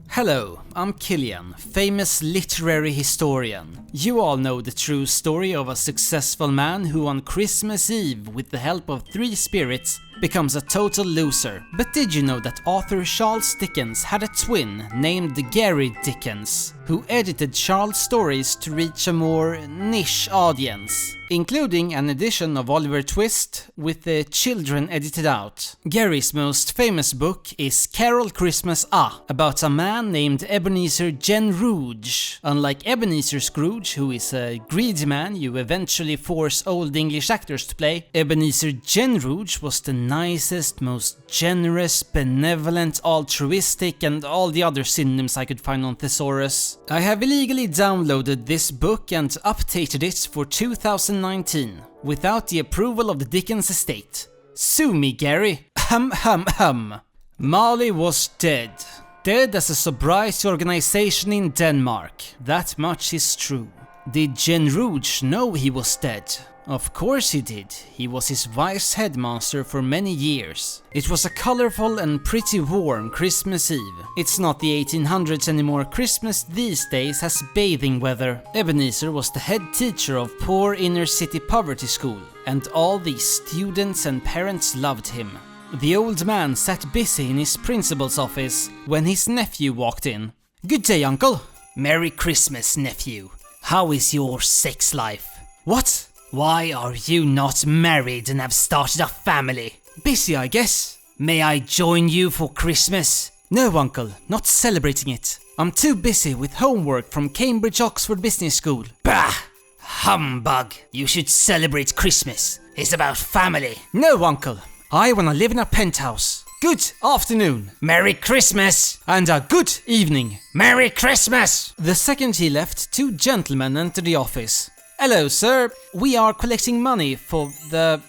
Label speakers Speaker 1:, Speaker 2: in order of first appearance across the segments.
Speaker 1: Hello, I'm Kilian, famous literary historian. You all know the true story of a successful man who on Christmas Eve, with the help of 3 spirits, becomes a total loser. But did you know that author Charles Dickens had a twin named Gary Dickens, who edited Charles' stories to reach a more niche audience, including an edition of Oliver Twist with the children edited out. Gary's most famous book is Carol Christmas A, about a man named Ebenezer Genrich. Unlike Ebenezer Scrooge, who is a greedy man you eventually force old English actors to play, Ebenezer Genrich was the nicest, most generous, benevolent, altruistic, and all the other synonyms I could find on thesaurus. I have illegally downloaded this book and updated it for 2019, without the approval of the Dickens estate. Sue me, Gary. Marley was dead. Dead as a sobriety organization in Denmark. That much is true. Did Genrich know he was dead? Of course he did. He was his wife's headmaster for many years. It was a colorful and pretty warm Christmas Eve. It's not the 1800s anymore. Christmas these days has bathing weather. Ebenezer was the head teacher of poor inner city poverty school, and all the students and parents loved him. The old man sat busy in his principal's office when his nephew walked in. "Good day, uncle." "Merry Christmas, nephew. How is your sex life?" "What? Why are you not married and have started a family?" "Busy, I guess." "May I join you for Christmas?" "No, uncle, not celebrating it. I'm too busy with homework from Cambridge Oxford Business School." "Bah! Humbug! You should celebrate Christmas. It's about family." "No, uncle. I wanna live in a penthouse. Good afternoon." "Merry Christmas!" "And a good evening." "Merry Christmas!" The second he left, 2 gentlemen entered the office. "Hello, sir. We are collecting money for the,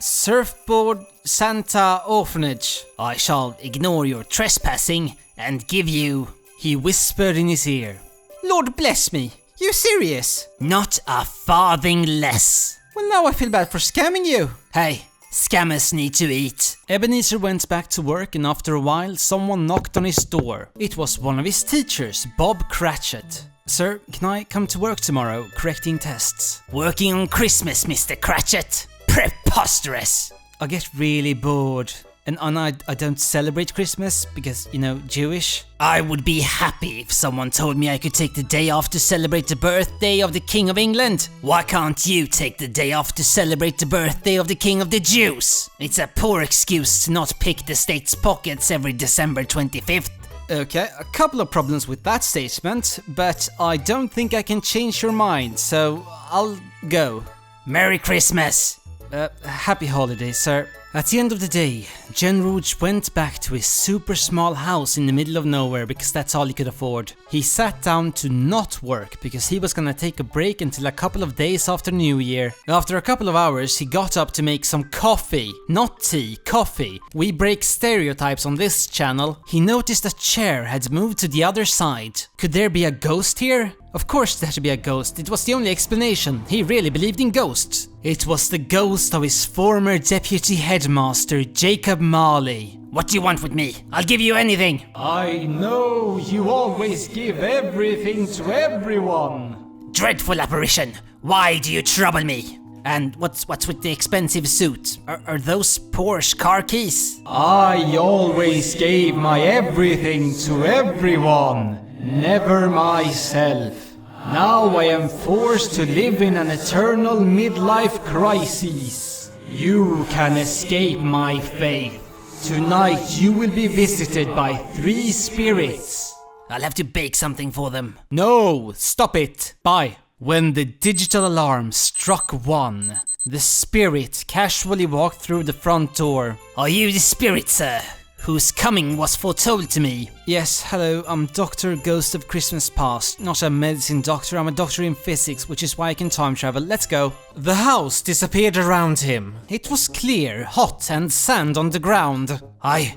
Speaker 1: Surfboard Santa Orphanage." "I shall ignore your trespassing and give you..." He whispered in his ear. "Lord bless me. You serious?" "Not a farthing less." "Well, now I feel bad for scamming you." "Hey, scammers need to eat." Ebenezer went back to work, and after a while someone knocked on his door. It was one of his teachers, Bob Cratchit. "Sir, can I come to work tomorrow, correcting tests?" "Working on Christmas, Mr. Cratchit? Preposterous!" "I get really bored. And I don't celebrate Christmas because, Jewish." "I would be happy if someone told me I could take the day off to celebrate the birthday of the King of England. Why can't you take the day off to celebrate the birthday of the King of the Jews? It's a poor excuse to not pick the state's pockets every December 25th. Okay, a couple of problems with that statement, but I don't think I can change your mind, so I'll go.
Speaker 2: Merry Christmas!
Speaker 1: Happy holidays, sir. At the end of the day, Genrich went back to his super small house in the middle of nowhere because that's all he could afford. He sat down to not work because he was gonna take a break until a couple of days after New Year. After a couple of hours, he got up to make some coffee. Not tea, coffee. We break stereotypes on this channel. He noticed a chair had moved to the other side. Could there be a ghost here? Of course there had to be a ghost, it was the only explanation. He really believed in ghosts. It was the ghost of his former deputy headmaster, Jacob Marley.
Speaker 2: What do you want with me? I'll give you anything.
Speaker 3: I know you always give everything to everyone.
Speaker 2: Dreadful apparition, why do you trouble me? And what's with the expensive suit? Are those Porsche car keys?
Speaker 3: I always gave my everything to everyone. Never myself. Now I am forced to live in an eternal midlife crisis. You can escape my fate. Tonight you will be visited by 3 spirits.
Speaker 2: I'll have to bake something for them.
Speaker 1: No, stop it. Bye. When the digital alarm struck 1, the spirit casually walked through the front door.
Speaker 2: Are you the spirit, sir? Whose coming was foretold to me?
Speaker 1: Yes, hello, I'm Dr. Ghost of Christmas Past. Not a medicine doctor, I'm a doctor in physics, which is why I can time travel. Let's go. The house disappeared around him. It was clear, hot, and sand on the ground.
Speaker 2: I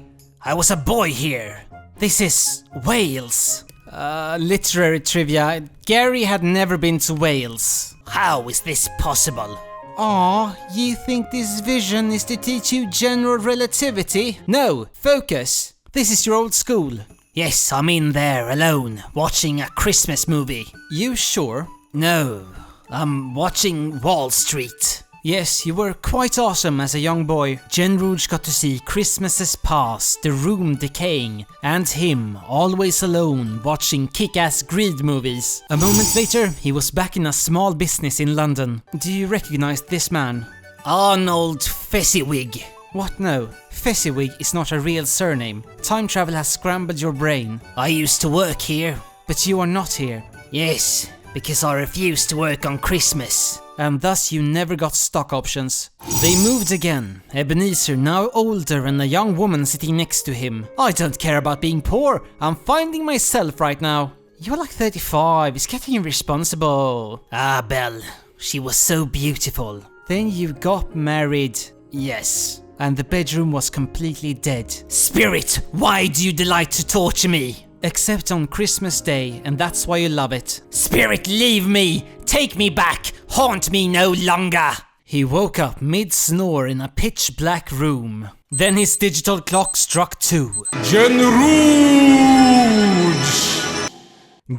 Speaker 2: was a boy here. This is Wales.
Speaker 1: Literary trivia. Gary had never been to Wales.
Speaker 2: How is this possible?
Speaker 1: Aw, you think this vision is to teach you general relativity? No, focus. This is your old school.
Speaker 2: Yes, I'm in there alone, watching a Christmas movie.
Speaker 1: You sure?
Speaker 2: No, I'm watching Wall Street.
Speaker 1: Yes, you were quite awesome as a young boy. Genrich got to see Christmases past, the room decaying, and him, always alone, watching kick-ass greed movies. A moment later, he was back in a small business in London. Do you recognize this man?
Speaker 2: Arnold Fezziwig.
Speaker 1: What no? Fezziwig is not a real surname. Time travel has scrambled your brain.
Speaker 2: I used to work here.
Speaker 1: But you are not here.
Speaker 2: Yes, because I refused to work on Christmas.
Speaker 1: And thus you never got stock options. They moved again. Ebenezer, now older, and a young woman sitting next to him. I don't care about being poor. I'm finding myself right now. You're like 35. It's getting irresponsible.
Speaker 2: Ah, Belle. She was so beautiful.
Speaker 1: Then you got married.
Speaker 2: Yes.
Speaker 1: And the bedroom was completely dead.
Speaker 2: Spirit, why do you delight to torture me?
Speaker 1: Except on Christmas Day, and that's why you love it.
Speaker 2: Spirit, leave me! Take me back! Haunt me no longer!
Speaker 1: He woke up mid-snore in a pitch-black room. Then his digital clock struck 2.
Speaker 3: Genrich!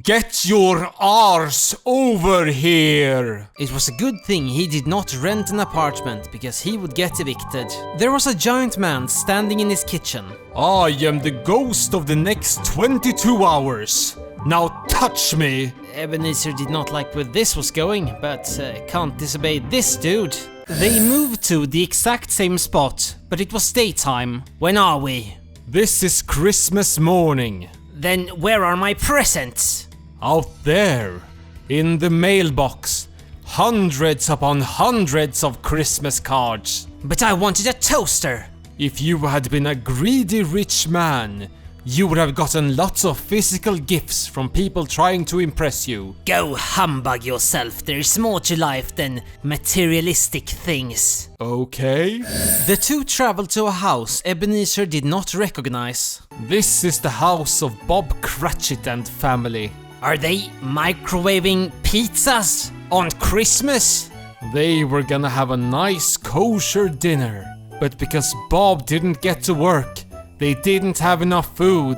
Speaker 3: Get your arse over here!
Speaker 1: It was a good thing he did not rent an apartment, because he would get evicted. There was a giant man standing in his kitchen.
Speaker 3: I am the ghost of the next 22 hours. Now touch me!
Speaker 1: Ebenezer did not like where this was going, but can't disobey this dude. They moved to the exact same spot, but it was daytime.
Speaker 2: When are we?
Speaker 3: This is Christmas morning.
Speaker 2: Then where are my presents?
Speaker 3: Out there, in the mailbox. Hundreds upon hundreds of Christmas cards.
Speaker 2: But I wanted a toaster.
Speaker 3: If you had been a greedy rich man, you would have gotten lots of physical gifts from people trying to impress you.
Speaker 2: Go humbug yourself. There is more to life than materialistic things.
Speaker 3: Okay.
Speaker 1: The two traveled to a house Ebenezer did not recognize.
Speaker 3: This is the house of Bob Cratchit and family.
Speaker 2: Are they microwaving pizzas on Christmas?
Speaker 3: They were gonna have a nice kosher dinner, but because Bob didn't get to work, they didn't have enough food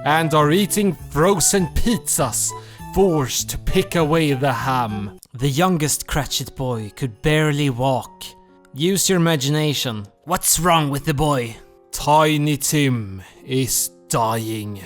Speaker 3: and are eating frozen pizzas, forced to pick away the ham.
Speaker 1: The youngest Cratchit boy could barely walk. Use your imagination.
Speaker 2: What's wrong with the boy?
Speaker 3: Tiny Tim is dying.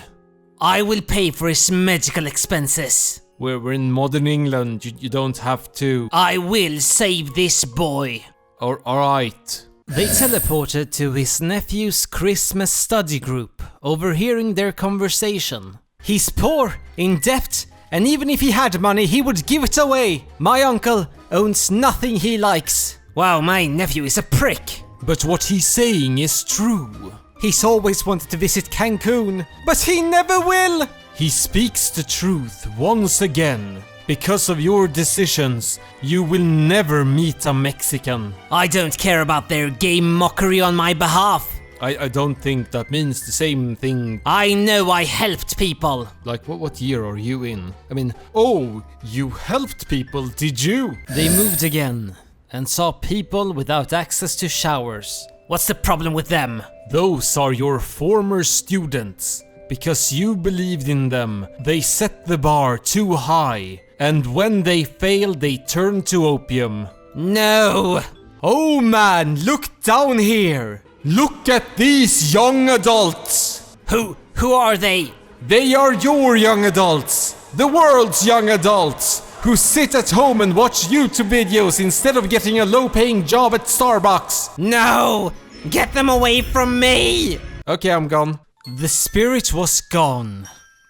Speaker 2: I will pay for his medical expenses.
Speaker 3: We're in modern England, you don't have to.
Speaker 2: I will save this boy.
Speaker 3: Alright.
Speaker 1: They teleported to his nephew's Christmas study group, overhearing their conversation. He's poor, in debt, and even if he had money, he would give it away. My uncle owns nothing he likes.
Speaker 2: Wow, my nephew is a prick.
Speaker 3: But what he's saying is true.
Speaker 1: He's always wanted to visit Cancun, but he never will.
Speaker 3: He speaks the truth once again. Because of your decisions, you will never meet a Mexican.
Speaker 2: I don't care about their gay mockery on my behalf.
Speaker 3: I don't think that means the same thing.
Speaker 2: I know I helped people.
Speaker 3: Like what year are you in? I mean, oh, you helped people, did you?
Speaker 1: They moved again and saw people without access to showers.
Speaker 2: What's the problem with them?
Speaker 3: Those are your former students. Because you believed in them, they set the bar too high. And when they failed, they turned to opium.
Speaker 2: No!
Speaker 3: Oh man, look down here! Look at these young adults!
Speaker 2: Who are they?
Speaker 3: They are your young adults! The world's young adults! Who sit at home and watch YouTube videos instead of getting a low-paying job at Starbucks!
Speaker 2: No! Get them away from me!
Speaker 3: Okay, I'm gone.
Speaker 1: The spirit was gone,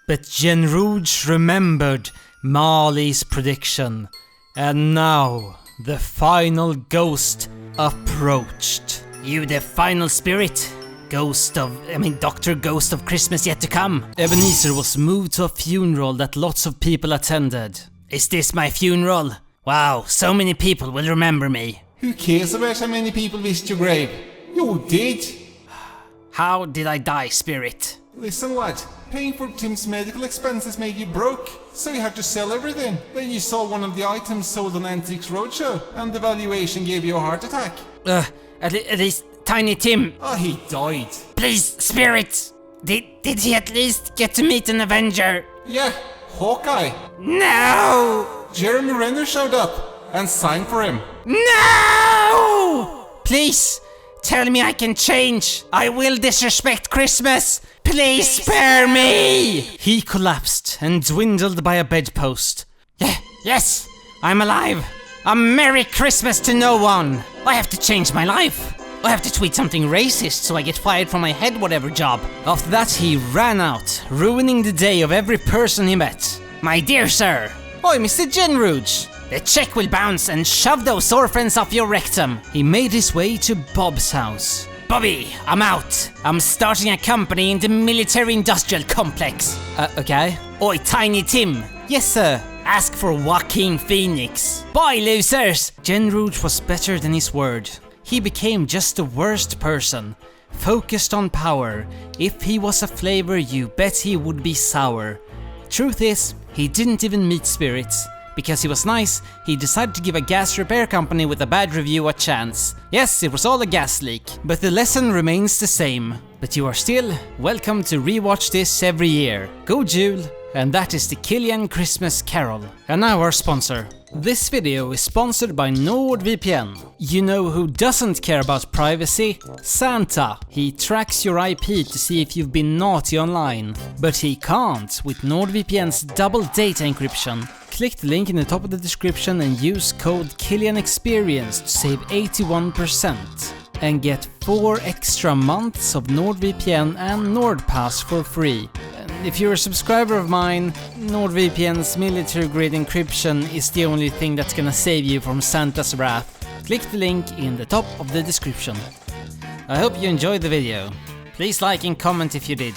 Speaker 1: but Genrich remembered Marley's prediction, and now the final ghost approached.
Speaker 2: You the final spirit? Dr. Ghost of Christmas yet to come.
Speaker 1: Ebenezer was moved to a funeral that lots of people attended.
Speaker 2: Is this my funeral? Wow, so many people will remember me.
Speaker 4: Who cares about how many people visit your grave? You did.
Speaker 2: How did I die, spirit?
Speaker 4: Listen lad, paying for Tim's medical expenses made you broke, so you had to sell everything. Then you saw one of the items sold on Antiques Roadshow, and the valuation gave you a heart attack.
Speaker 2: At least Tiny Tim.
Speaker 4: Oh, he died.
Speaker 2: Please, spirit! Did he at least get to meet an Avenger?
Speaker 4: Yeah, Hawkeye.
Speaker 2: No!
Speaker 4: Jeremy Renner showed up and signed for him.
Speaker 2: No! Please, tell me I can change. I will disrespect Christmas. Please spare me!
Speaker 1: He collapsed and dwindled by a bedpost.
Speaker 2: Yes, I'm alive. A Merry Christmas to no one. I have to change my life. I have to tweet something racist so I get fired from my head whatever job.
Speaker 1: After that he ran out, ruining the day of every person he met.
Speaker 2: My dear sir,
Speaker 1: Oi, Mr. Genrich!
Speaker 2: the check will bounce and shove those orphans off your rectum.
Speaker 1: He made his way to Bob's house.
Speaker 2: Bobby, I'm out. I'm starting a company in the military-industrial complex.
Speaker 1: Okay.
Speaker 2: Oi, Tiny Tim.
Speaker 1: Yes, sir.
Speaker 2: Ask for Joaquin Phoenix. Bye, losers.
Speaker 1: Genrich was better than his word. He became just the worst person. Focused on power. If he was a flavor, you bet he would be sour. Truth is, he didn't even meet spirits. Because he was nice, he decided to give a gas repair company with a bad review a chance. Yes, it was all a gas leak, but the lesson remains the same. But you are still welcome to rewatch this every year. Go Jule, and that is the Kilian Christmas Carol. And now our sponsor. This video is sponsored by NordVPN. You know who doesn't care about privacy? Santa. He tracks your IP to see if you've been naughty online. But he can't with NordVPN's double data encryption. Click the link in the top of the description and use code KilianExperience to save 81%. And get 4 extra months of NordVPN and NordPass for free. And if you're a subscriber of mine, NordVPN's military-grade encryption is the only thing that's gonna save you from Santa's wrath. Click the link in the top of the description. I hope you enjoyed the video. Please like and comment if you did.